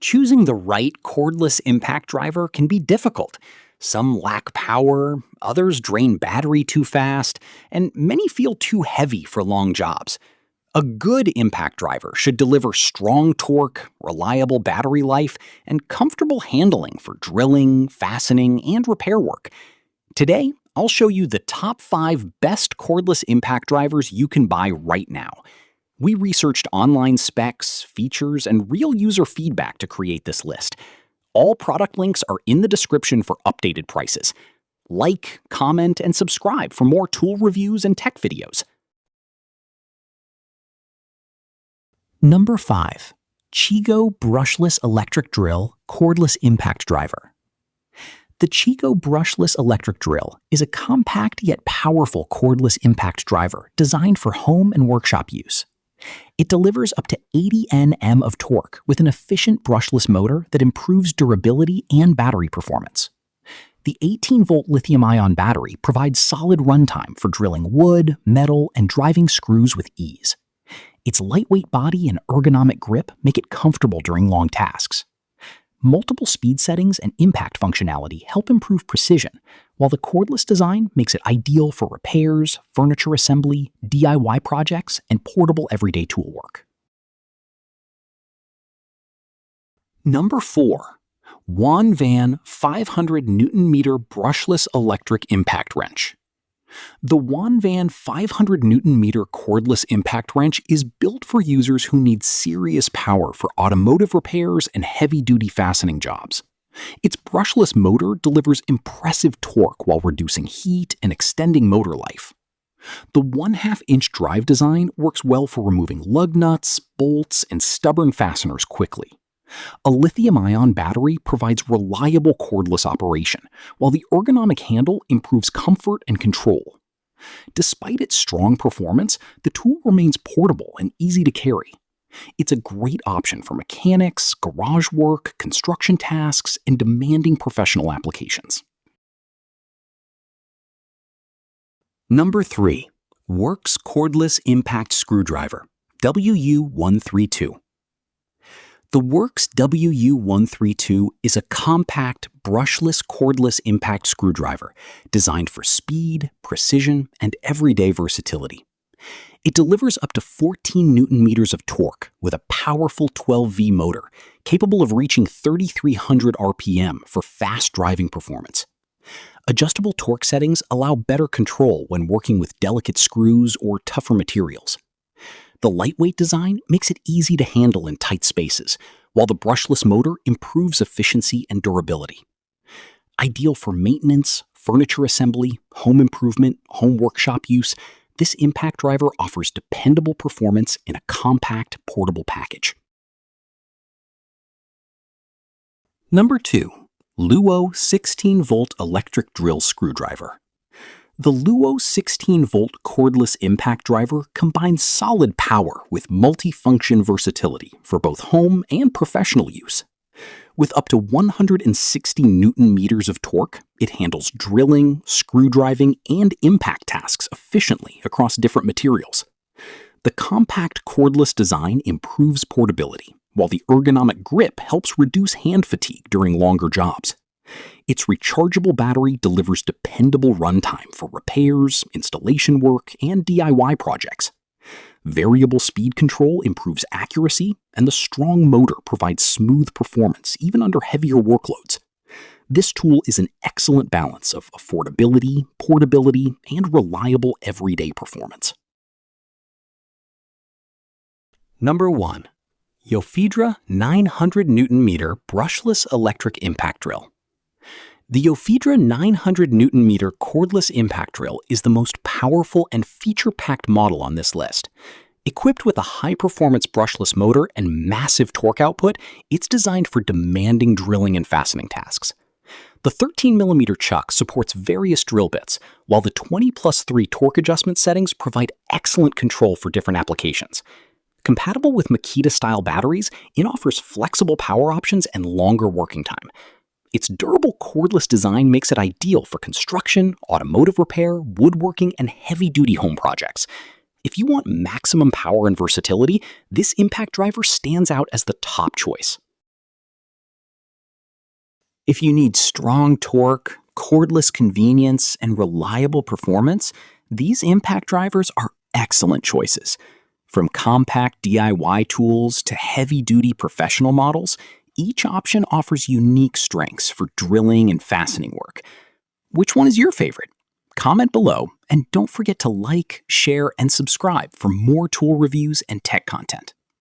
Choosing the right cordless impact driver can be difficult. Some lack power, others drain battery too fast, and many feel too heavy for long jobs. A good impact driver should deliver strong torque, reliable battery life, and comfortable handling for drilling, fastening, and repair work. Today, I'll show you the top 5 best cordless impact drivers you can buy right now. We researched online specs, features, and real user feedback to create this list. All product links are in the description for updated prices. Like, comment, and subscribe for more tool reviews and tech videos. Number 5. CHIGO Brushless Electric Drill Cordless Impact Driver. The CHIGO Brushless Electric Drill is a compact yet powerful cordless impact driver designed for home and workshop use. It delivers up to 80 Nm of torque with an efficient brushless motor that improves durability and battery performance. The 18-volt lithium-ion battery provides solid runtime for drilling wood, metal, and driving screws with ease. Its lightweight body and ergonomic grip make it comfortable during long tasks. Multiple speed settings and impact functionality help improve precision, while the cordless design makes it ideal for repairs, furniture assembly, DIY projects, and portable everyday tool work. Number 4. ONEVAN 500 Nm Brushless Electric Impact Wrench. The ONEVAN 500 Nm cordless impact wrench is built for users who need serious power for automotive repairs and heavy-duty fastening jobs. Its brushless motor delivers impressive torque while reducing heat and extending motor life. The 1/2-inch drive design works well for removing lug nuts, bolts, and stubborn fasteners quickly. A lithium-ion battery provides reliable cordless operation, while the ergonomic handle improves comfort and control. Despite its strong performance, the tool remains portable and easy to carry. It's a great option for mechanics, garage work, construction tasks, and demanding professional applications. Number 3. WORX Cordless Impact Screwdriver, WU132. The WORX WU132 is a compact, brushless cordless impact screwdriver designed for speed, precision, and everyday versatility. It delivers up to 14 Nm of torque with a powerful 12V motor, capable of reaching 3,300 RPM for fast driving performance. Adjustable torque settings allow better control when working with delicate screws or tougher materials. The lightweight design makes it easy to handle in tight spaces, while the brushless motor improves efficiency and durability. Ideal for maintenance, furniture assembly, home improvement, home workshop use, this impact driver offers dependable performance in a compact, portable package. Number 2. LYUWO 16-volt electric drill screwdriver. The LYUWO 16-volt cordless impact driver combines solid power with multi-function versatility for both home and professional use. With up to 160 Nm of torque, it handles drilling, screw driving, and impact tasks efficiently across different materials. The compact cordless design improves portability, while the ergonomic grip helps reduce hand fatigue during longer jobs. Its rechargeable battery delivers dependable runtime for repairs, installation work, and DIY projects. Variable speed control improves accuracy, and the strong motor provides smooth performance even under heavier workloads. This tool is an excellent balance of affordability, portability, and reliable everyday performance. Number 1. YOFIDRA 900 Nm Brushless Electric Impact Drill. The YOFIDRA 900 Nm cordless impact drill is the most powerful and feature-packed model on this list. Equipped with a high-performance brushless motor and massive torque output, it's designed for demanding drilling and fastening tasks. The 13mm chuck supports various drill bits, while the 20+3 torque adjustment settings provide excellent control for different applications. Compatible with Makita-style batteries, it offers flexible power options and longer working time. Its durable cordless design makes it ideal for construction, automotive repair, woodworking, and heavy-duty home projects. If you want maximum power and versatility, this impact driver stands out as the top choice. If you need strong torque, cordless convenience, and reliable performance, these impact drivers are excellent choices. From compact DIY tools to heavy-duty professional models, each option offers unique strengths for drilling and fastening work. Which one is your favorite? Comment below, and don't forget to like, share, and subscribe for more tool reviews and tech content.